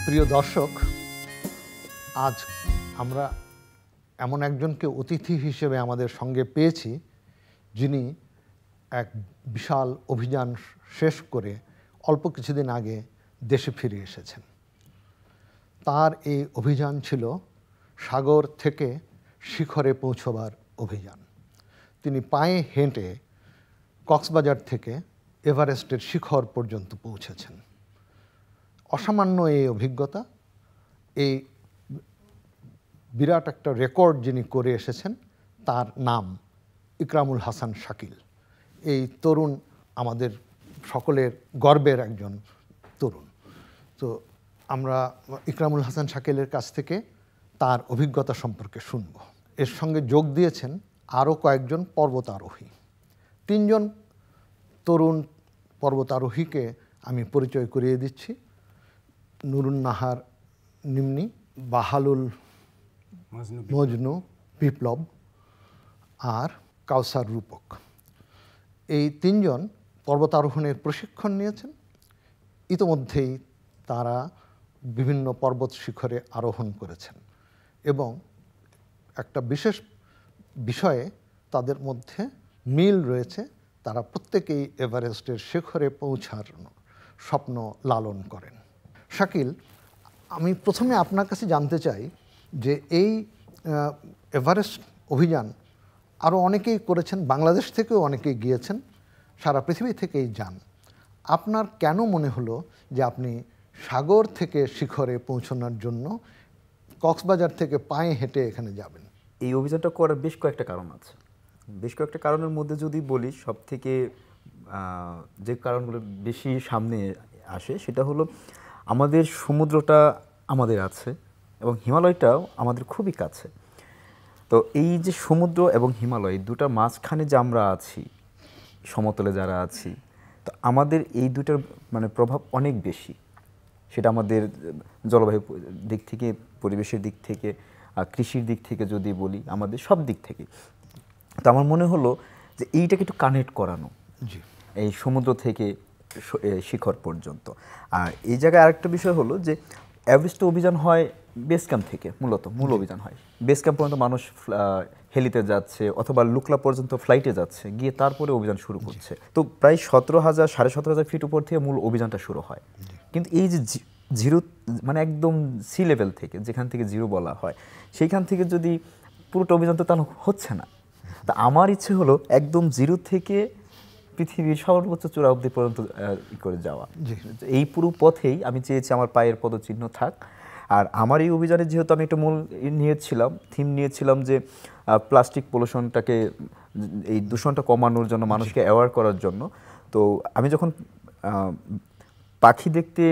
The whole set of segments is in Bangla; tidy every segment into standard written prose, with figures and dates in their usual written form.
প্রিয় দর্শক, আজ আমরা এমন একজনকে অতিথি হিসেবে আমাদের সঙ্গে পেয়েছি যিনি এক বিশাল অভিযান শেষ করে অল্প কিছুদিন আগে দেশে ফিরে এসেছেন। তার এই অভিযান ছিল সাগর থেকে শিখরে পৌঁছবার অভিযান। তিনি পায়ে হেঁটে কক্সবাজার থেকে এভারেস্টের শিখর পর্যন্ত পৌঁছেছেন। অসামান্য এই অভিজ্ঞতা, এই বিরাট একটা রেকর্ড যিনি করে এসেছেন, তার নাম ইকরামুল হাসান শাকিল। এই তরুণ আমাদের সকলের গর্বের একজন তরুণ। তো আমরা ইকরামুল হাসান শাকিলের কাছ থেকে তার অভিজ্ঞতা সম্পর্কে শুনব। এর সঙ্গে যোগ দিয়েছেন আরও কয়েকজন পর্বতারোহী। তিনজন তরুণ পর্বতারোহীকে আমি পরিচয় করিয়ে দিচ্ছি: নুরুন নাহার নিম্নি, বাহালুল মজনু বিপ্লব আর কাউসার রূপক। এই তিনজন পর্বতারোহণের প্রশিক্ষণ নিয়েছেন। ইতোমধ্যেই তারা বিভিন্ন পর্বত শিখরে আরোহণ করেছেন এবং একটা বিশেষ বিষয়ে তাদের মধ্যে মিল রয়েছে। তারা প্রত্যেকেই এভারেস্টের শিখরে পৌঁছার স্বপ্ন লালন করেন। শাকিল, আমি প্রথমে আপনার কাছে জানতে চাই যে এই এভারেস্ট অভিযান আরও অনেকেই করেছেন, বাংলাদেশ থেকেও অনেকেই গিয়েছেন, সারা পৃথিবী থেকেই যান। আপনার কেন মনে হলো যে আপনি সাগর থেকে শিখরে পৌঁছানোর জন্য কক্সবাজার থেকে পায়ে হেঁটে এখানে যাবেন? এই অভিযানটা করার বেশ কয়েকটা কারণ আছে। বেশ কয়েকটা কারণের মধ্যে যদি বলি, সব থেকে যে কারণগুলো বেশি সামনে আসে সেটা হলো আমাদের সমুদ্রটা আমাদের আছে এবং হিমালয়টাও আমাদের খুবই কাছে। তো এই যে সমুদ্র এবং হিমালয় দুটার মাঝখানে যে আমরা আছি, সমতলে যারা আছি, তো আমাদের এই দুটার মানে প্রভাব অনেক বেশি। সেটা আমাদের জলবায়ু দিক থেকে, পরিবেশের দিক থেকে, কৃষির দিক থেকে যদি বলি, আমাদের সব দিক থেকে। তো আমার মনে হলো যে এইটাকে একটু কানেক্ট করানো, এই সমুদ্র থেকে শিখর পর্যন্ত। আর এই জায়গায় আরেকটা বিষয় হলো যে এভারেস্ট অভিযান হয় বেস ক্যাম্প থেকে, মূল অভিযান হয় বেস ক্যাম্প পর্যন্ত। মানুষ হেলিতে যাচ্ছে অথবা লুকলা পর্যন্ত ফ্লাইটে যাচ্ছে, গিয়ে তারপরে অভিযান শুরু করছে। তো প্রায় 17,000 17,500 ফিট উপর থেকে মূল অভিযানটা শুরু হয়। কিন্তু এই যে জিরো, মানে একদম সি লেভেল থেকে, যেখান থেকে জিরো বলা হয়, সেইখান থেকে যদি পুরোটা অভিযান, তো তা হচ্ছে না। তা আমার ইচ্ছে হলো একদম জিরো থেকে পৃথিবীর সর্বোচ্চ চূড়া অবধি পর্যন্ত করে যাওয়া। এই পুরো পথেই আমি চেয়েছি আমার পায়ের পদচিহ্ন থাক। আর আমার এই অভিযানে যেহেতু আমি একটা মূল থিম নিয়েছিলাম যে প্লাস্টিক পলিউশনটাকে, এই দূষণটা কমানোর জন্য, মানুষকে অ্যাওয়ার করার জন্য। তো আমি যখন পাখি দেখতে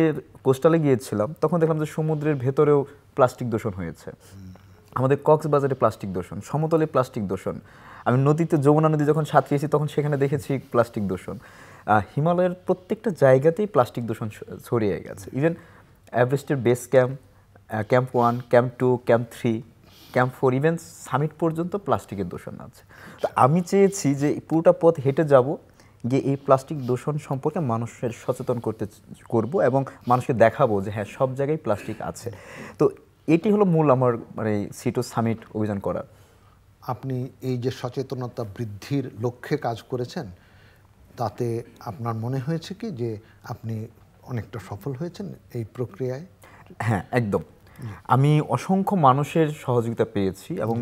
কোস্টালে গিয়েছিলাম, তখন দেখলাম যে সমুদ্রের ভেতরেও প্লাস্টিক দূষণ হয়েছে। আমাদের কক্সবাজারে প্লাস্টিক দূষণ, সমতলে প্লাস্টিক দূষণ। আমি নদীতে, যমুনা নদী যখন সাঁতরিয়েছি তখন সেখানে দেখেছি প্লাস্টিক দূষণ। হিমালয়ের প্রত্যেকটা জায়গাতেই প্লাস্টিক দূষণ ছড়িয়ে গেছে। ইভেন এভারেস্টের base camp, camp 1, camp 2, camp 3, camp 4, even summit পর্যন্ত প্লাস্টিকের দূষণ আছে। তো আমি চেয়েছি যে পুরোটা পথ হেঁটে যাব, গিয়ে এই প্লাস্টিক দূষণ সম্পর্কে মানুষের সচেতন করব এবং মানুষকে দেখাবো যে হ্যাঁ, সব জায়গায় প্লাস্টিক আছে। তো এটি হলো মূল আমার মানে সিটো সামিট অভিযান করা। আপনি এই যে সচেতনতা বৃদ্ধির লক্ষ্যে কাজ করেছেন, তাতে আপনার মনে হয়েছে কি যে আপনি অনেকটা সফল হয়েছেন এই প্রক্রিয়ায়? হ্যাঁ, একদম। আমি অসংখ্য মানুষের সহযোগিতা পেয়েছি এবং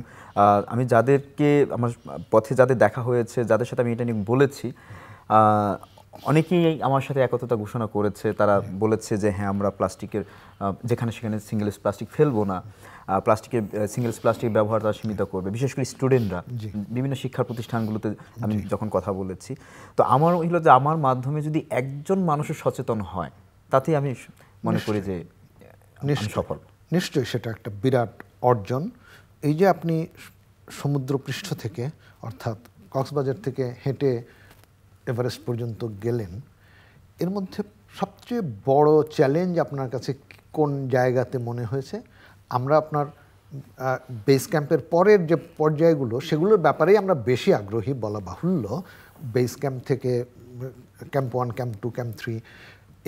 আমি যাদেরকে আমার পথে যাদের দেখা হয়েছে, যাদের সাথে আমি এটা নিয়ে বলেছি, অনেকেই আমার সাথে একত্রতা ঘোষণা করেছে। তারা বলেছে যে হ্যাঁ, আমরা প্লাস্টিকের যেখানে সেখানে সিঙ্গেল ইউজ প্লাস্টিক ফেলবো না, সিঙ্গেল ইউজ প্লাস্টিকের ব্যবহার তারা সীমিত করবে, বিশেষ করে স্টুডেন্টরা। বিভিন্ন শিক্ষা প্রতিষ্ঠানগুলোতে আমি যখন কথা বলেছি, তো আমার হলো যে আমার মাধ্যমে যদি একজন মানুষের সচেতন হয়, তাতেই আমি মনে করি যে সফল। নিশ্চয়ই সেটা একটা বিরাট অর্জন। এই যে আপনি সমুদ্রপৃষ্ঠ থেকে, অর্থাৎ কক্সবাজার থেকে হেঁটে এভারেস্ট পর্যন্ত গেলেন, এর মধ্যে সবচেয়ে বড় চ্যালেঞ্জ আপনার কাছে কোন জায়গাতে মনে হয়েছে? আমরা আপনার বেস ক্যাম্পের পরের যে পর্যায়গুলো, সেগুলোর ব্যাপারেই আমরা বেশি আগ্রহী, বলা বাহুল্য। বেস ক্যাম্প থেকে ক্যাম্প 1, ক্যাম্প 2, ক্যাম্প 3,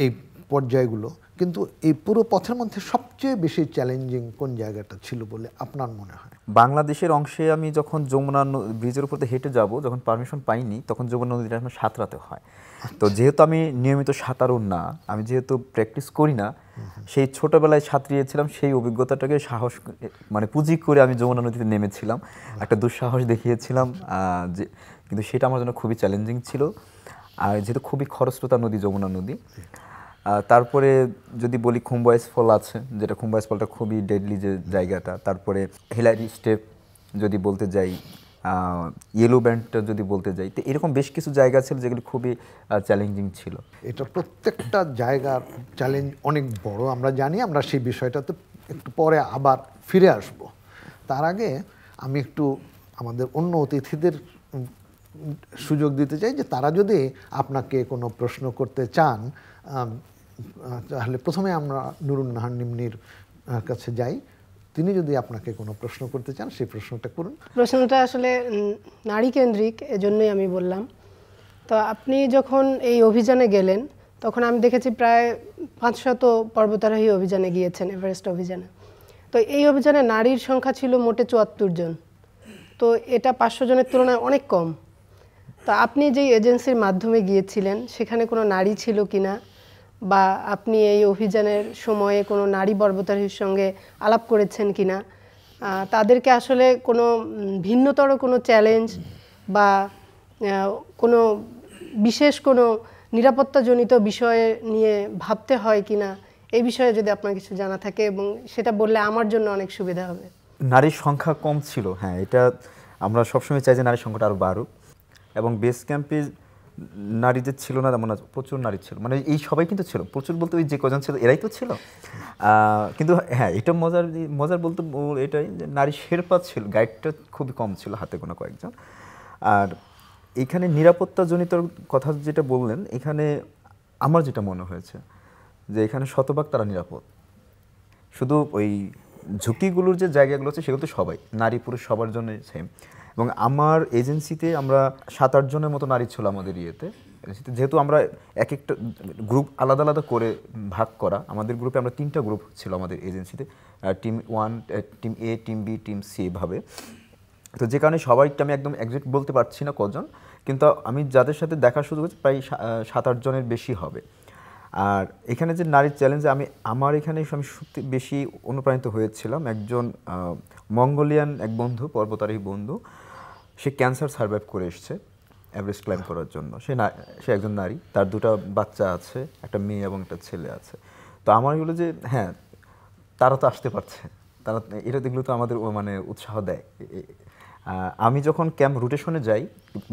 এই পর্যায়গুলো, কিন্তু এই পুরো পথের মধ্যে সবচেয়ে বেশি চ্যালেঞ্জিং কোন জায়গাটা ছিল বলে আপনার মনে হয়? বাংলাদেশের অংশে আমি যখন যমুনা ব্রিজের উপর দিয়ে হেঁটে যাব, যখন পারমিশন পাইনি, তখন যমুনা নদীটা আমার সাঁতরাতে হয়। তো যেহেতু আমি নিয়মিত সাঁতারু না, আমি যেহেতু প্র্যাকটিস করি না, সেই ছোটবেলায় সাঁতরিয়েছিলাম, সেই অভিজ্ঞতাটাকে সাহস মানে পুঁজি করে আমি যমুনা নদীতে নেমেছিলাম, একটা দুঃসাহস দেখিয়েছিলাম, যে কিন্তু সেটা আমার জন্য খুবই চ্যালেঞ্জিং ছিল। আর যেহেতু খুবই খরস্রোতা নদী যমুনা নদী। তারপরে যদি বলি খুম্বয়েস ফল আছে, যেটা খুম্বয়েস ফলটা খুবই ডেডলি যে জায়গাটা। তারপরে হিলারি স্টেপ যদি বলতে যাই, ইয়েলো ব্যান্ডটা যদি বলতে যাই, তো এরকম বেশ কিছু জায়গা ছিল যেগুলো খুবই চ্যালেঞ্জিং ছিল। এটা প্রত্যেকটা জায়গার চ্যালেঞ্জ অনেক বড়, আমরা জানি। আমরা সেই বিষয়টাতে একটু পরে আবার ফিরে আসব। তার আগে আমি একটু আমাদের অন্য অতিথিদের সুযোগ দিতে চাই যে তারা যদি আপনাকে কোনো প্রশ্ন করতে চান, তাহলে প্রথমে আমরা নুরুন নাহার নিম্নির কাছে যাই। তিনি যদি আপনাকে কোনো প্রশ্ন করতে চান, সেই প্রশ্নটা করুন। প্রশ্নটা আসলে নারী কেন্দ্রিক, এজন্যই আমি বললাম। তো আপনি যখন এই অভিযানে গেলেন, তখন আমি দেখেছি প্রায় 500 পর্বতারোহী অভিযানে গিয়েছেন, এভারেস্ট অভিযানে। তো এই অভিযানে নারীর সংখ্যা ছিল মোটে 74 জন। তো এটা 500 জনের তুলনায় অনেক কম। তো আপনি যেই এজেন্সির মাধ্যমে গিয়েছিলেন, সেখানে কোনো নারী ছিল কিনা, বা আপনি এই অভিযানের সময়ে কোনো নারী পর্বতারোহীর সঙ্গে আলাপ করেছেন কিনা, তাদেরকে আসলে কোনো ভিন্নতর কোনো চ্যালেঞ্জ বা কোনো বিশেষ কোনো নিরাপত্তাজনিত বিষয়ে নিয়ে ভাবতে হয় কিনা, এই বিষয়ে যদি আপনার কিছু জানা থাকে, এবং সেটা বললে আমার জন্য অনেক সুবিধা হবে। নারীর সংখ্যা কম ছিল, হ্যাঁ, এটা আমরা সবসময় চাই যে নারীর সংখ্যাটা আরও বাড়ুক। এবং বেস ক্যাম্পে নারী যে ছিল না তেমন না, প্রচুর নারী ছিল, মানে এই সবাই কিন্তু ছিল, প্রচুর বলতে ওই যে কজন ছিল এরাই তো ছিল। কিন্তু হ্যাঁ, এটা মজার বলতে এটাই যে নারী শেরপা ছিল, গাইডটা খুবই কম ছিল, হাতে গোনা কয়েকজন। আর এখানে নিরাপত্তাজনিত কথা যেটা বললেন, এখানে আমার যেটা মনে হয়েছে যে এখানে শতভাগ তারা নিরাপদ। শুধু ওই ঝুঁকিগুলোর যে জায়গাগুলো আছে সেগুলো তো সবাই, নারী পুরুষ সবার জন্য সেম। এবং আমার এজেন্সিতে আমরা 7-8 জনের মতো নারী ছিল আমাদের এজেন্সিতে। যেহেতু আমরা এক একটা গ্রুপ আলাদা আলাদা করে ভাগ করা, আমাদের গ্রুপে আমরা 3টা গ্রুপ ছিল আমাদের এজেন্সিতে, টিম 1, টিম এ, টিম বি, টিম সি এভাবে। তো যে কারণে সবাইকে আমি একদম একজ্যাক্ট বলতে পারছি না কজন, কিন্তু আমি যাদের সাথে দেখার সুযোগ হচ্ছে প্রায় 7-8 জনের বেশি হবে। আর এখানে যে নারীর চ্যালেঞ্জে আমার এখানে আমি সত্যি বেশি অনুপ্রাণিত হয়েছিলাম। একজন মঙ্গোলিয়ান এক বন্ধু, পর্বতারোহী বন্ধু, সে ক্যান্সার সার্ভাইভ করে এসছে এভারেস্ট ক্লাইম্ব করার জন্য। সে একজন নারী, তার 2টা বাচ্চা আছে, একটা মেয়ে এবং একটা ছেলে আছে। তো আমার হলো যে হ্যাঁ, তারা তো আসতে পারছে, তারা এটা দেখলে তো আমাদের মানে উৎসাহ দেয়। আমি যখন ক্যাম্প রোটেশনে যাই,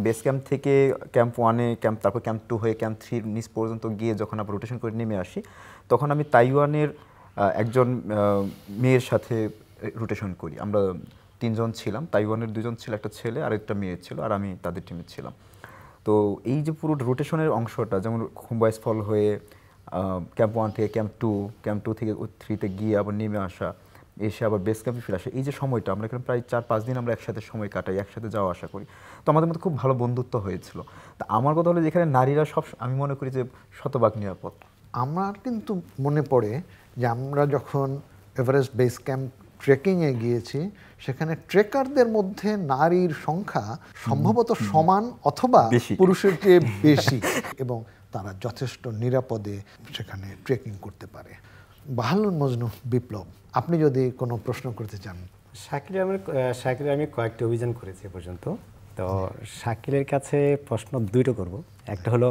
বেস ক্যাম্প থেকে ক্যাম্প 1-এ তারপর ক্যাম্প 2 হয়ে ক্যাম্প 3 নিচ পর্যন্ত গিয়ে যখন আমরা রোটেশন করে নেমে আসি, তখন আমি তাইওয়ানের একজন মেয়ের সাথে রোটেশন করি। আমরা 3 জন ছিলাম, তাইওয়ানের 2 জন ছিল, একটা ছেলে আর একটা মেয়ে ছিল, আর আমি তাদের টিমে ছিলাম। তো এই যে পুরো রোটেশনের অংশটা, যেমন খুম্বয়েস ফল হয়ে ক্যাম্প 1 থেকে ক্যাম্প 2 থেকে 3-তে গিয়ে আবার নেমে আসা, এসে আবার বেস ক্যাম্পে ফিরে আসে, এই যে সময়টা আমরা এখানে প্রায় 4-5 দিন আমরা একসাথে সময় কাটাই, একসাথে যাওয়া আসা করি। তো আমাদের মধ্যে খুব ভালো বন্ধুত্ব হয়েছিল। তা আমার কথা হলো, যেখানে নারীরা আমি মনে করি যে শতভাগ নিরাপদ। আমার কিন্তু মনে পড়ে যে আমরা যখন এভারেস্ট বেস ক্যাম্প ট্রেকিংয়ে গিয়েছি, সেখানে ট্রেকারদের মধ্যে নারীর সংখ্যা সম্ভবত সমান অথবা পুরুষের চেয়ে বেশি, এবং তারা যথেষ্ট নিরাপদে সেখানে ট্রেকিং করতে পারে। বাহালুল মজনু বিপ্লব, আপনি যদি কোনো প্রশ্ন করতে চান। শাকিলের আমি কয়েকটি অভিযান করেছি এ পর্যন্ত। তো শাকিলের কাছে প্রশ্ন 2টো করব। একটা হলো,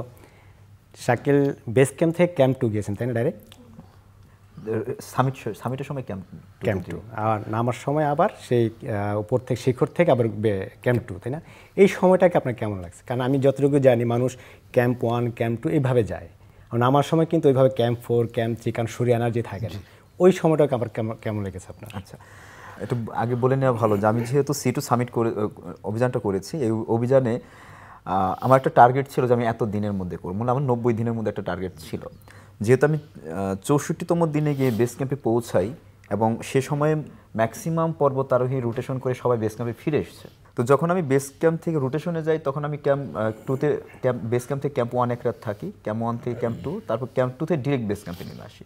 শাকিল বেস ক্যাম্প থেকে ক্যাম্প 2 গিয়েছেন, তাই না? ডাইরেক্ট সামিটের সময় ক্যাম্প 2, আর নামার সময় আবার সেই উপর থেকে শিখর থেকে আবার ক্যাম্প 2, তাই না? এই সময়টাকে আপনার কেমন লাগছে? কারণ আমি যতটুকু জানি মানুষ ক্যাম্প 1, ক্যাম্প 2 এইভাবে যায়, আর নামার সময় কিন্তু ওইভাবে ক্যাম্প 4, ক্যাম্প 3, কারণ সূর্য এনার্জি থাকে না। ওই সময়টাকে আবার কেমন লেগেছে আপনার? আচ্ছা, একটু আগে বলে নেওয়া ভালো যে আমি যেহেতু C2 সামিট অভিযানটা করেছি, এই অভিযানে আমার একটা টার্গেট ছিল যে আমি এত দিনের মধ্যে করবো, মানে আমার 90 দিনের মধ্যে একটা টার্গেট ছিল। যেহেতু আমি 64তম দিনে গিয়ে বেস ক্যাম্পে পৌঁছাই, এবং সে সময়ে ম্যাক্সিমাম পর্বতারোহী রোটেশন করে সবাই বেস ক্যাম্পে ফিরে এসছে। তো তো যখন আমি বেস ক্যাম্প থেকে রোটেশনে যাই তখন আমি ক্যাম্প 2-তে বেস ক্যাম্প থেকে ক্যাম্প 1 এক রাত থাকি, ক্যাম্প 1 থেকে ক্যাম্প 2, তারপর ক্যাম্প 2 থেকে ডিরেক্ট বেস ক্যাম্পে নেমে আসি।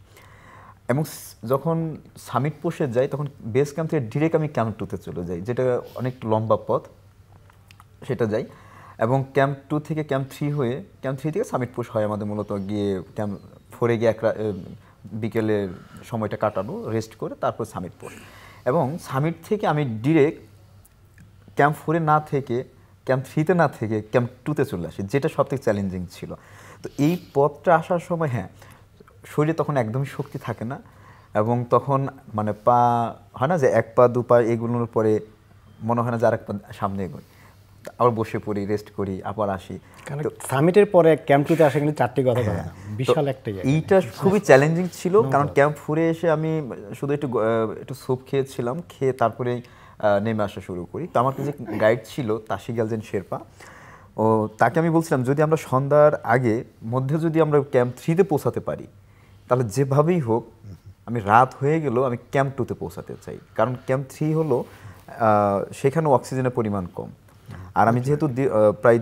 এবং যখন সামিট পোস্টে যাই তখন বেস ক্যাম্প থেকে ডিরেক্ট আমি ক্যাম্প 2-তে চলে যাই, যেটা অনেক লম্বা পথ, সেটা যাই। এবং ক্যাম্প 2 থেকে ক্যাম্প 3 হয়ে ক্যাম্প 3 থেকে সামিট পোস্ট হয় আমাদের, মূলত গিয়ে ক্যাম্প 4-এ গিয়ে বিকেলের সময়টা কাটানো, রেস্ট করে তারপর সামিট পোস্ট। এবং সামিট থেকে আমি ডিরেক্ট ক্যাম্প 4-এ না থেকে, ক্যাম্প 3-তে না থেকে ক্যাম্প 2-তে চলে আসি, যেটা সবথেকে চ্যালেঞ্জিং ছিল। তো এই পথটা আসার সময় শরীরে তখন একদমই শক্তি থাকে না, এবং তখন মানে পা হয় না যে 1 পা 2 পা এগুলোর পরে মনে হয় না যে আরেক পা সামনে এগোই, আবার বসে পড়ি, রেস্ট করি, আবার আসি। কারণ সামিটের পরে ক্যাম্প 2-তে আসা কিন্তু 4টি কথা বলে না, বিশাল একটা জায়গা। এইটা খুবই চ্যালেঞ্জিং ছিল, কারণ ক্যাম্প 4-এ এসে আমি শুধু একটু স্যুপ খেয়েছিলাম, খেয়ে তারপরেই নেমে আসা শুরু করি। তো আমার যে গাইড ছিল তাশি গ্যালজেন শেরপা, ও তাকে আমি বলছিলাম যদি আমরা সন্ধ্যার আগে মধ্যে যদি আমরা ক্যাম্প 3-তে পৌঁছাতে পারি তাহলে যেভাবেই হোক, আমি রাত হয়ে গেলেও আমি ক্যাম্প 2-তে পৌঁছাতে চাই, কারণ ক্যাম্প 3 হলো সেখানে অক্সিজেনের পরিমাণ কম। আর আমি যেহেতু প্রায়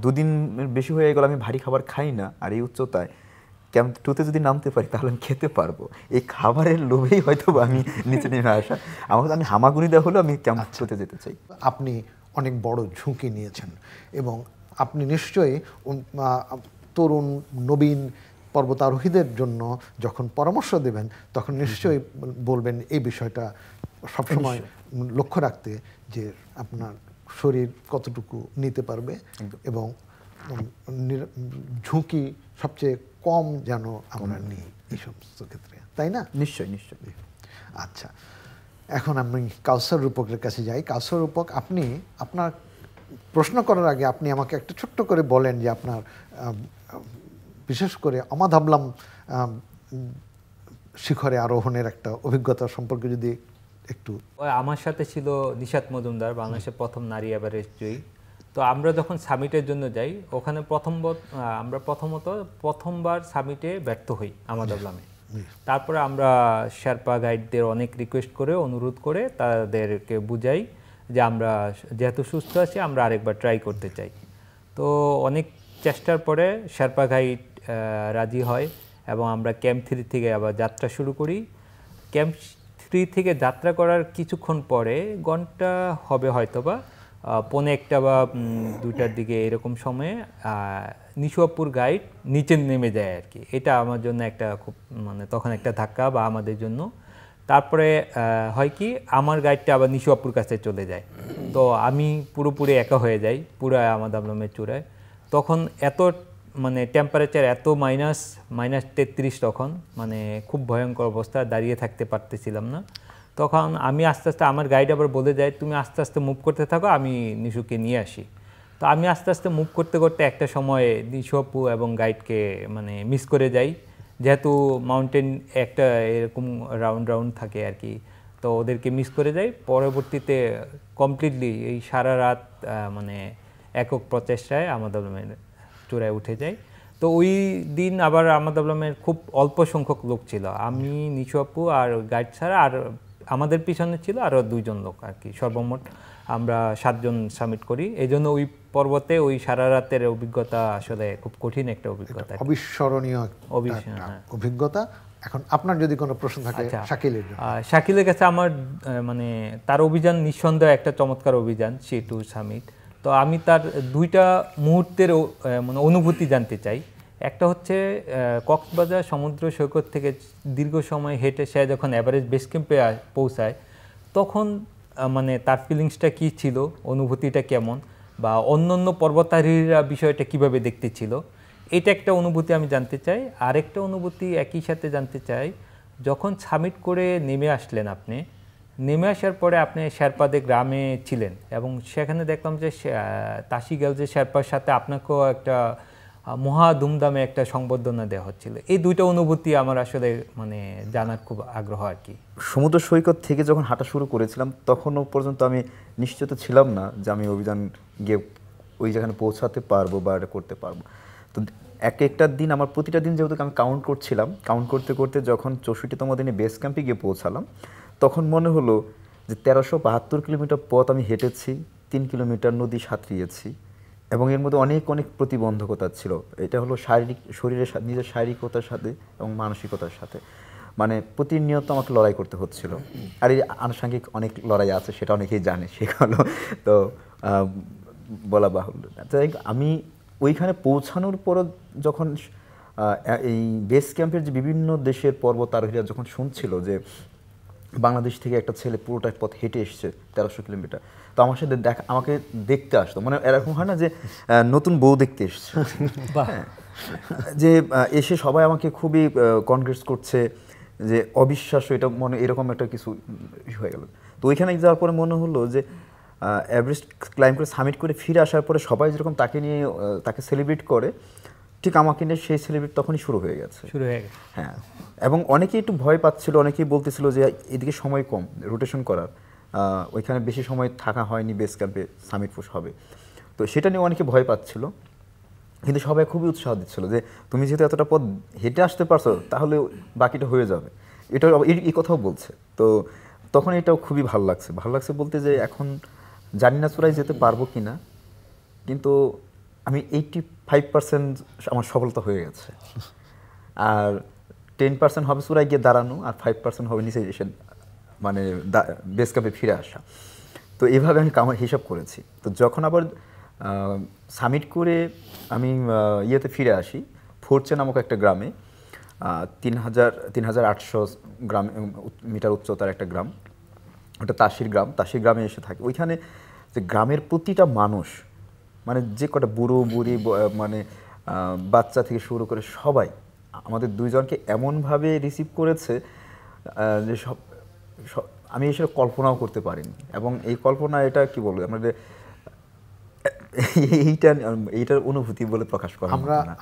দুদিনের বেশি হয়ে গেল আমি ভারী খাবার খাই না, আর এই উচ্চতায় ক্যাম্প 2-তে যদি নামতে পারি তাহলে আমি খেতে পারবো। এই খাবারের লোভেই হয়তো আমি নিচে নেমে আসা, আমি হামাগুড়ি দেওয়া হলেও আমি ক্যাম্প 2-তে যেতে চাই। আপনি অনেক বড় ঝুঁকি নিয়েছেন এবং আপনি নিশ্চয়ই তরুণ নবীন পর্বতারোহীদের জন্য যখন পরামর্শ দেবেন তখন নিশ্চয়ই বলবেন এই বিষয়টা সবসময় লক্ষ্য রাখতে, যে আপনার শরীর কতটুকু নিতে পারবে এবং ঝুঁকি সবচেয়ে কম যেন আমরা নিই এই সমস্ত ক্ষেত্রে, তাই না? নিশ্চয়ই নিশ্চয়ই। আচ্ছা, এখন আমি কাউসার রূপকের কাছে যাই। কাউসার রূপক, আপনি আপনার প্রশ্ন করার আগে আপনি আমাকে একটা ছোট্ট করে বলেন যে আপনার বিশেষ করে আমাধাবলাম শিখরে আরোহণের একটা অভিজ্ঞতা সম্পর্কে যদি একটু। আমার সাথে ছিল নিশাত মজুমদার, বাংলাদেশের প্রথম নারী এভারেস্ট জয়ী। তো আমরা যখন সামিটের জন্য যাই ওখানে আমরা প্রথমবার সামিটে ব্যর্থ হই আমাদাবলামে। তারপরে আমরা শেরপা গাইডদের অনেক রিকোয়েস্ট করে, অনুরোধ করে তাদেরকে বুঝাই যে আমরা যেহেতু সুস্থ আছি আমরা আরেকবার ট্রাই করতে চাই। তো অনেক চেষ্টার পরে শেরপা গাইড রাজি হয় এবং আমরা ক্যাম্প 3 থেকে আবার যাত্রা শুরু করি। ক্যাম্প 3 থেকে যাত্রা করার কিছুক্ষণ পরে, ঘন্টা হবে হয়তোবা 1:45 বা 2টার দিকে এরকম সময়ে নিশোয়াপুর গাইড নিচে নেমে যায় আর কি। এটা আমার জন্য একটা খুব তখন একটা ধাক্কা বা আমাদের জন্য। তারপরে হয় কি, আমার গাইডটা আবার নিশোয়াপুর কাছে চলে যায়, তো আমি পুরোপুরি একা হয়ে যাই পুরো আমাদাবলামের চূড়ায়। তখন এত টেম্পারেচার এত -33 তখন, খুব ভয়ঙ্কর অবস্থা, দাঁড়িয়ে থাকতে পারতেছিলাম না। তখন আমি আস্তে আস্তে, আমার গাইড আবার বলে যায় তুমি আস্তে আস্তে মুভ করতে থাকো, আমি নিশুকে নিয়ে আসি। তো আমি আস্তে আস্তে মুভ করতে করতে একটা সময়ে নিশু আপু এবং গাইডকে মিস করে যাই, যেহেতু মাউন্টেন একটা এরকম রাউন্ড থাকে আর কি, তো ওদেরকে মিস করে যাই। পরবর্তীতে কমপ্লিটলি এই সারা রাত একক প্রচেষ্টায় আমাদাবলামের চূড়ায় উঠে যায়। তো ওই দিন আবার আমাদাবলামের খুব অল্প সংখ্যক লোক ছিল, আমি, নিশু আপু আর গাইড ছাড়া, আর আমাদের পিছনে ছিল আরও 2 জন লোক আর কি। সর্বমোট আমরা 7 জন সামিট করি। এই জন্য ওই পর্বতে ওই সারা রাতের অভিজ্ঞতা আসলে খুব কঠিন একটা অভিজ্ঞতা, অবিস্মরণীয় অভিজ্ঞতা। এখন আপনার যদি কোনো প্রশ্ন থাকে শাকিলের জন্য। শাকিলের কাছে আমার তার অভিযান নিঃসন্দেহে একটা চমৎকার অভিযান, C2 সামিট। তো আমি তার 2টা মুহূর্তের অনুভূতি জানতে চাই। একটা হচ্ছে কক্সবাজার সমুদ্র সৈকত থেকে দীর্ঘ সময় হেঁটে সে যখন এভারেস্ট বেস ক্যাম্পে পৌঁছায় তখন তার ফিলিংসটা কী ছিল, অনুভূতিটা কেমন, বা অন্য পর্বতারোহীরা বিষয়টা কিভাবে দেখতে ছিল, এটা একটা অনুভূতি আমি জানতে চাই। আরেকটা অনুভূতি একই সাথে জানতে চাই, যখন সামিট করে নেমে আসলেন আপনি, নেমে আসার পরে আপনি শেরপাদের গ্রামে ছিলেন এবং সেখানে দেখলাম যে তাশি গ্যালজেন শেরপার সাথে আপনাকেও একটা মহা ধুমধামে একটা সংবর্ধনা দেওয়া হচ্ছিল। এই 2টা অনুভূতি আমার আসলে জানার খুব আগ্রহ আর কি। সমুদ্র সৈকত থেকে যখন হাঁটা শুরু করেছিলাম তখনও পর্যন্ত আমি নিশ্চিত ছিলাম না যে আমি অভিযান গিয়ে ওই যেখানে পৌঁছাতে পারবো বা এটা করতে পারবো। তো একটা দিন, আমার প্রতিটা দিন যেহেতু আমি কাউন্ট করছিলাম, কাউন্ট করতে করতে যখন 64তম দিনে বেস ক্যাম্পে গিয়ে পৌঁছালাম তখন মনে হলো যে 1372 কিলোমিটার পথ আমি হেঁটেছি, 3 কিলোমিটার নদী সাঁতরিয়েছি, এবং এর মধ্যে অনেক অনেক প্রতিবন্ধকতা ছিল। এটা হলো শরীরের নিজের শারীরিকতার সাথে এবং মানসিকতার সাথে, মানে প্রতিনিয়ত আমাকে লড়াই করতে হচ্ছিল। আর এই আনুষঙ্গিক অনেক লড়াই আছে, সেটা অনেকেই জানে, সেগুলো তো বলা বাহুল্য। তাই আমি ওইখানে পৌঁছানোর পরও যখন এই বেস ক্যাম্পের যে বিভিন্ন দেশের পর্বতারোহীরা যখন শুনছিল যে বাংলাদেশ থেকে একটা ছেলে পুরোটা পথ হেঁটে এসছে 1300 কিলোমিটার, তো আমার সাথে আমাকে দেখতে আসতো, মানে এরকম হয় না যে নতুন বউ দেখতে এসছে, যে এসে সবাই আমাকে খুবই কনগ্রেটস করছে, যে অবিশ্বাস্য, এটা মনে এরকম একটা কিছু হয়ে গেল। তো ওইখানে যাওয়ার পরে মনে হলো যে এভারেস্ট ক্লাইম্ব করে সামিট করে ফিরে আসার পরে সবাই যেরকম তাকে নিয়ে তাকে সেলিব্রেট করে, ঠিক আমাকে নিয়ে সেই সেলিব্রেট তখনই শুরু হয়ে গেছে। হ্যাঁ, এবং অনেকেই একটু ভয় পাচ্ছিল, অনেকেই বলতেছিল যে এদিকে সময় কম রোটেশন করার, ওইখানে বেশি সময় থাকা হয়নি বেস ক্যাম্পে, সামিট পুশ হবে, তো সেটা নিয়ে অনেকে ভয় পাচ্ছিল। কিন্তু সবাই খুবই উৎসাহ দিচ্ছিল যে তুমি যেহেতু এতটা পথ হেঁটে আসতে পারছো, তাহলে বাকিটা হয়ে যাবে, এটা এই কথাও বলছে। তো তখন এটাও খুবই ভালো লাগছে বলতে যে এখন জানি না চূড়ায় যেতে পারবো কি না, কিন্তু আমি 85% আমার সফলতা হয়ে গেছে, আর 10% হবে চূড়ায় গিয়ে দাঁড়ানো, আর 5% হবে নিচে এসে মানে বেস ক্যাম্পে ফিরে আসা। তো এইভাবে আমি হিসাব করেছি। তো যখন আবার সামিট করে আমি ইয়েতে ফিরে আসি, ফোরচে নামক একটা গ্রামে, 3800 মিটার উচ্চতার একটা গ্রাম, ওটা তাসির গ্রামে এসে থাকে। ওইখানে যে গ্রামের প্রতিটা মানুষ, মানে যে কটা বুড়ো বুড়ি, মানে বাচ্চা থেকে শুরু করে সবাই আমাদের দুইজনকে এমনভাবে রিসিভ করেছে যে সব আমি এসে কল্পনাও করতে পারিনি। এবং এই কল্পনা, এটা কি বলবো, আমাদের এইটার অনুভূতি বলে প্রকাশ করা।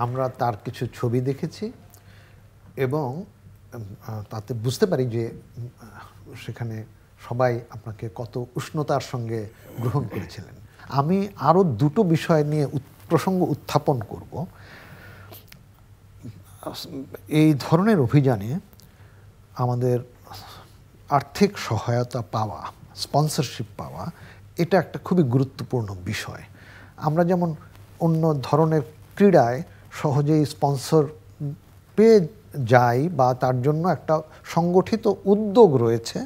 আমরা তার কিছু ছবি দেখেছি এবং তাতে বুঝতে পারি যে সেখানে সবাই আপনাকে কত উষ্ণতার সঙ্গে গ্রহণ করেছিলেন। আমি আরও দুটো বিষয় নিয়ে প্রসঙ্গ উত্থাপন করব। এই ধরনের অভিযানে আমাদের আর্থিক সহায়তা পাওয়া, স্পন্সরশিপ পাওয়া, এটা একটা খুবই গুরুত্বপূর্ণ বিষয়। আমরা যেমন অন্য ধরনের ক্রীড়ায় সহজেই স্পন্সর পেয়ে যাই বা তার জন্য একটা সংগঠিত উদ্যোগ রয়েছে,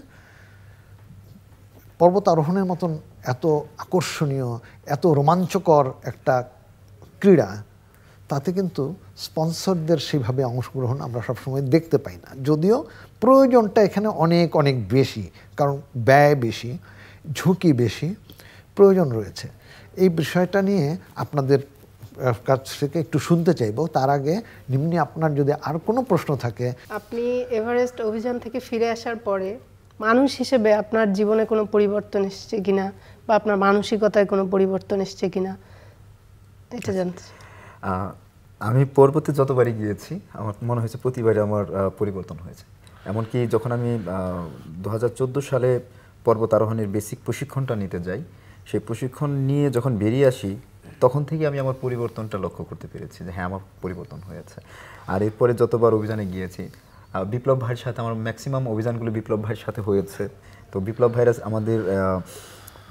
পর্বতারোহণের মতন এত আকর্ষণীয়, এত রোমাঞ্চকর একটা ক্রীড়া, তাতে কিন্তু স্পন্সরদের সেভাবে অংশগ্রহণ আমরা সবসময় দেখতে পাই না, যদিও প্রয়োজনটা এখানে অনেক অনেক বেশি, কারণ ব্যয় বেশি, ঝুঁকি বেশি, প্রয়োজন রয়েছে। এই বিষয়টা নিয়ে আপনাদের কাছ থেকে একটু শুনতে চাইব। তার আগে নিম্নি আপনার যদি আর কোনো প্রশ্ন থাকে। আপনি এভারেস্ট অভিযান থেকে ফিরে আসার পরে মানুষ হিসেবে আপনার জীবনে কোনো পরিবর্তন এসেছে কিনা, বা আপনার মানসিকতায় কোনো পরিবর্তন এসেছে কিনা, এটা জানতে। আমি পর্বতে যতবারই গিয়েছি আমার মনে হয়েছে প্রতিবারই আমার পরিবর্তন হয়েছে। এমনকি যখন আমি 2014 সালে পর্বত আরোহণের বেসিক প্রশিক্ষণটা নিতে যাই, সেই প্রশিক্ষণ নিয়ে যখন বেরিয়ে আসি, তখন থেকে আমি আমার পরিবর্তনটা লক্ষ্য করতে পেরেছি যে হ্যাঁ, আমার পরিবর্তন হয়েছে। আর এরপরে যতবার অভিযানে গিয়েছি, বিপ্লব ভাইয়ের সাথে আমার ম্যাক্সিমাম অভিযানগুলো বিপ্লব ভাইয়ের সাথে হয়েছে। তো বিপ্লব ভাইরা আমাদের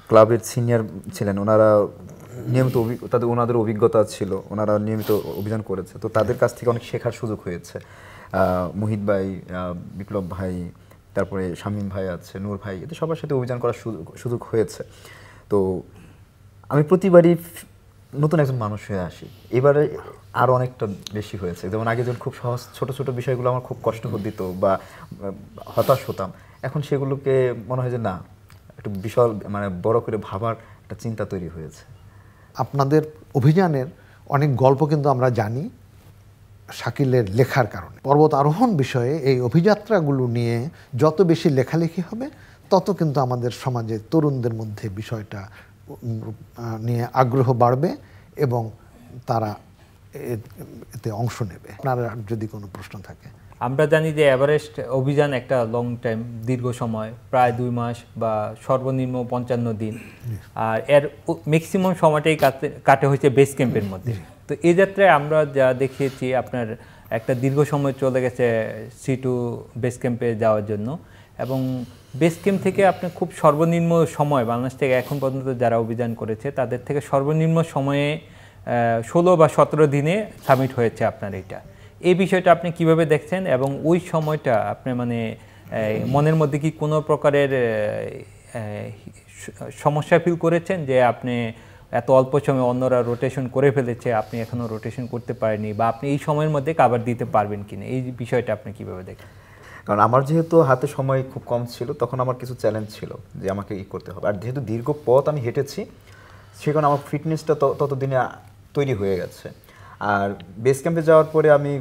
ক্লাবের সিনিয়র ছিলেন, ওনারা নিয়মিত ওনাদের অভিজ্ঞতা ছিল, ওনারা নিয়মিত অভিযান করেছে, তো তাদের কাছ থেকে অনেক শেখার সুযোগ হয়েছে। মুহিত ভাই, বিপ্লব ভাই, তারপরে শামীম ভাই আছে, নূর ভাই, এদের সবার সাথে অভিযান করার সুযোগ হয়েছে। তো আমি প্রতিবারই নতুন একজন মানুষ হয়ে আসি। এবারে আরও অনেকটা বেশি হয়েছে। যেমন আগে যখন খুব সহজ ছোট ছোট বিষয়গুলো আমার খুব কষ্ট দিত বা হতাশ হতাম, এখন সেগুলোকে মনে হয় যে না, একটু বিশাল মানে বড় করে ভাবার একটা চিন্তা তৈরি হয়েছে। আপনাদের অভিযানের অনেক গল্প কিন্তু আমরা জানি শাকিলের লেখার কারণে। পর্বত আরোহণ বিষয়ে এই অভিযাত্রাগুলো নিয়ে যত বেশি লেখালেখি হবে, তত কিন্তু আমাদের সমাজে তরুণদের মধ্যে বিষয়টা নিয়ে আগ্রহ বাড়বে এবং তারা এতে অংশ নেবে। আপনার যদি কোনো প্রশ্ন থাকে। আমরা জানি যে এভারেস্ট অভিযান একটা লং টাইম, দীর্ঘ সময়, প্রায় 2 মাস বা সর্বনিম্ন 55 দিন, আর এর ম্যাক্সিমাম সময়টাই কাটে হয়েছে বেস ক্যাম্পের মধ্যে। তো এই যাত্রায় আমরা যা দেখিয়েছি, আপনার একটা দীর্ঘ সময় চলে গেছে C2 বেস ক্যাম্পে যাওয়ার জন্য, এবং বেস ক্যাম্প থেকে আপনি খুব সর্বনিম্ন সময় বাংলাদেশ থেকে এখন পর্যন্ত যারা অভিযান করেছে তাদের থেকে সর্বনিম্ন সময়ে 16 বা 17 দিনে সামিট হয়েছে আপনার এটা। এই বিষয়টা আপনি কিভাবে দেখছেন এবং ওই সময়টা আপনি মানে মনের মধ্যে কি কোনো প্রকারের সমস্যা ফিল করেছেন যে আপনি এত অল্প সময়ে অন্যরা রোটেশন করে ফেলেছে, আপনি এখনও রোটেশন করতে পারেননি, বা আপনি এই সময়ের মধ্যে কাভার দিতে পারবেন কিনা, এই বিষয়টা আপনি কিভাবে দেখেন? কারণ আমার যেহেতু হাতে সময় খুব কম ছিল, তখন আমার কিছু চ্যালেঞ্জ ছিল যে আমাকে করতে হবে। আর যেহেতু দীর্ঘ পথ আমি হেঁটেছি, সেখানে আমার ফিটনেসটা ততদিনে তৈরি হয়ে গেছে। আর বেস ক্যাম্পে যাওয়ার পরে আমি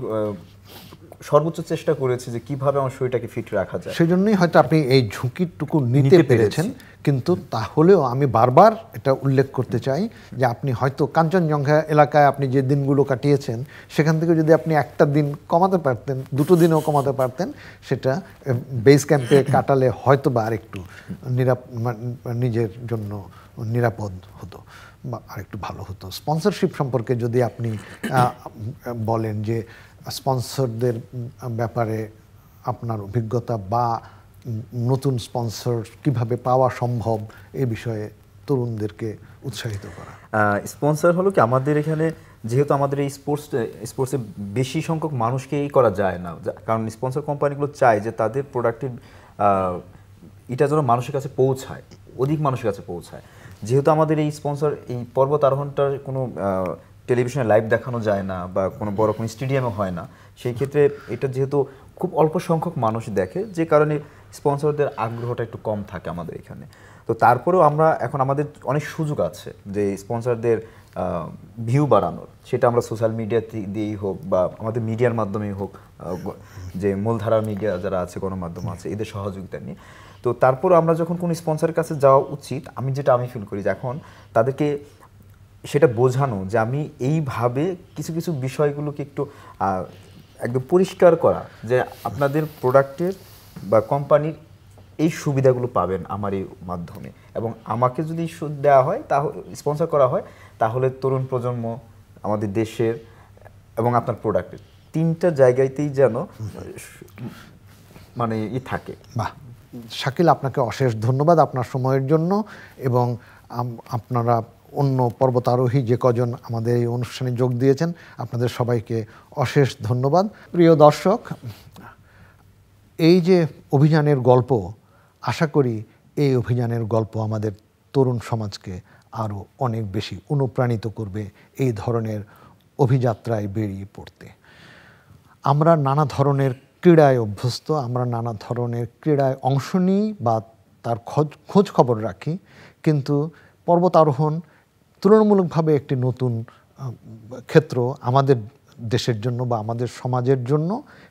সর্বোচ্চ চেষ্টা করেছি যে কিভাবে আমার শরীরটাকে ফিট রাখা যায়। সেই জন্যই হয়তো আপনি এই ঝুঁকিটুকু নিতে পেরেছেন। কিন্তু তাহলেও আমি বারবার এটা উল্লেখ করতে চাই যে আপনি হয়তো কাঞ্চনজঙ্ঘা এলাকায় আপনি যে দিনগুলো কাটিয়েছেন, সেখান থেকে যদি আপনি একটা দিন কমাতে পারতেন, 2 দিনও কমাতে পারতেন, সেটা বেস ক্যাম্পে কাটালে হয়তো বা আরেকটু নিজের জন্য নিরাপদ হতো বা আরেকটু ভালো হতো। স্পন্সরশিপ সম্পর্কে যদি আপনি বলেন যে স্পন্সরদের ব্যাপারে আপনার অভিজ্ঞতা বা নতুন স্পন্সর কিভাবে পাওয়া সম্ভব, এই বিষয়ে তরুণদেরকে উৎসাহিত করা। স্পন্সর হলো কি, আমাদের এখানে যেহেতু আমাদের এই স্পোর্টসে বেশি সংখ্যক মানুষকে করা যায় না, কারণ স্পন্সর কোম্পানিগুলো চায় যে তাদের প্রোডাক্টের এটা যেন মানুষের কাছে পৌঁছায়, অধিক মানুষের কাছে পৌঁছায়। যেহেতু আমাদের এই স্পন্সর এই পর্বত আরোহণটার কোনো টেলিভিশনে লাইভ দেখানো যায় না বা কোনো বড় কোনো স্টেডিয়ামে হয় না, সেই ক্ষেত্রে এটা যেহেতু খুব অল্প সংখ্যক মানুষ দেখে, যে কারণে স্পন্সরদের আগ্রহটা একটু কম থাকে আমাদের এখানে। তো তারপরেও আমরা এখন আমাদের অনেক সুযোগ আছে যে স্পন্সরদের ভিউ বাড়ানোর, সেটা আমরা সোশ্যাল মিডিয়া দিয়েই হোক বা আমাদের মিডিয়ার মাধ্যমেই হোক, যে মূলধারার মিডিয়া যারা আছে, গণমাধ্যম আছে, এদের সহযোগিতা নিয়ে। তো তারপরও আমরা যখন কোনো স্পন্সরের কাছে যাওয়া উচিত, আমি ফিল করি যে এখন তাদেরকে সেটা বোঝানো যে আমি এইভাবে কিছু কিছু বিষয়গুলোকে একটু একদম পরিষ্কার করা, যে আপনাদের প্রোডাক্টের বা কোম্পানির এই সুবিধাগুলো পাবেন আমার এই মাধ্যমে, এবং আমাকে যদি দেওয়া হয়, তাহলে স্পন্সর করা হয়, তাহলে তরুণ প্রজন্ম, আমাদের দেশের এবং আপনার প্রোডাক্টের 3টা জায়গাতেই যেন মানে থাকে। বাহ, শাকিল, আপনাকে অশেষ ধন্যবাদ আপনার সময়ের জন্য, এবং আপনারা অন্য পর্বতারোহী যে কজন আমাদের এই অনুষ্ঠানে যোগ দিয়েছেন, আপনাদের সবাইকে অশেষ ধন্যবাদ। প্রিয় দর্শক, এই যে অভিযানের গল্প, আশা করি এই অভিযানের গল্প আমাদের তরুণ সমাজকে আরও অনেক বেশি অনুপ্রাণিত করবে এই ধরনের অভিযাত্রায় বেরিয়ে পড়তে। আমরা নানা ধরনের ক্রীড়ায় অভ্যস্ত, আমরা নানা ধরনের ক্রীড়ায় অংশ নিই বা তার খোঁজ খবর রাখি, কিন্তু পর্বতারোহণ তুলনামূলকভাবে একটি নতুন ক্ষেত্র আমাদের দেশের জন্য বা আমাদের সমাজের জন্য।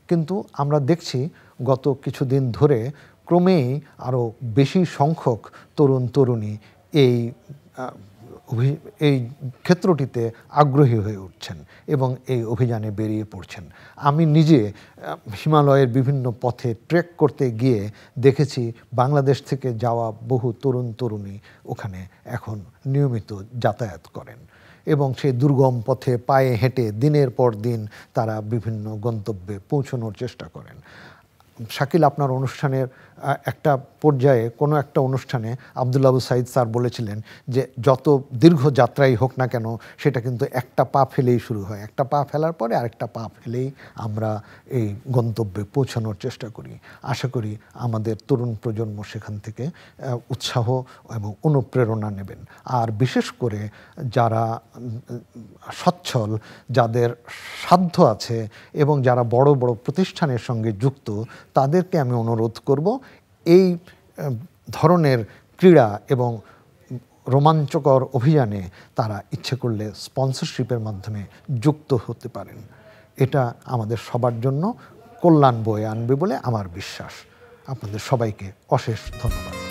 কিন্তু আমরা দেখছি গত কিছুদিন ধরে ক্রমেই আরও বেশি সংখ্যক তরুণ তরুণী এই ক্ষেত্রটিতে আগ্রহী হয়ে উঠছেন এবং এই অভিযানে বেরিয়ে পড়ছেন। আমি নিজে হিমালয়ের বিভিন্ন পথে ট্রেক করতে গিয়ে দেখেছি বাংলাদেশ থেকে যাওয়া বহু তরুণ তরুণী ওখানে এখন নিয়মিত যাতায়াত করেন এবং সেই দুর্গম পথে পায়ে হেঁটে দিনের পর দিন তারা বিভিন্ন গন্তব্যে পৌঁছানোর চেষ্টা করেন। শাকিল, আপনার অনুষ্ঠানের একটা পর্যায়ে কোনো একটা অনুষ্ঠানে আব্দুল আবু সাইদ স্যার বলেছিলেন যে যত দীর্ঘ যাত্রাই হোক না কেন, সেটা কিন্তু একটা পা ফেলেই শুরু হয়, একটা পা ফেলার পরে আরেকটা পা ফেলেই আমরা এই গন্তব্যে পৌঁছানোর চেষ্টা করি। আশা করি আমাদের তরুণ প্রজন্ম সেখান থেকে উৎসাহ এবং অনুপ্রেরণা নেবেন। আর বিশেষ করে যারা সচ্ছল, যাদের সাধ্য আছে এবং যারা বড় বড় প্রতিষ্ঠানের সঙ্গে যুক্ত, তাদেরকে আমি অনুরোধ করব এই ধরনের ক্রীড়া এবং রোমাঞ্চকর অভিযানে তারা ইচ্ছে করলে স্পন্সরশিপের মাধ্যমে যুক্ত হতে পারেন। এটা আমাদের সবার জন্য কল্যাণ বয়ে আনবে বলে আমার বিশ্বাস। আপনাদের সবাইকে অশেষ ধন্যবাদ।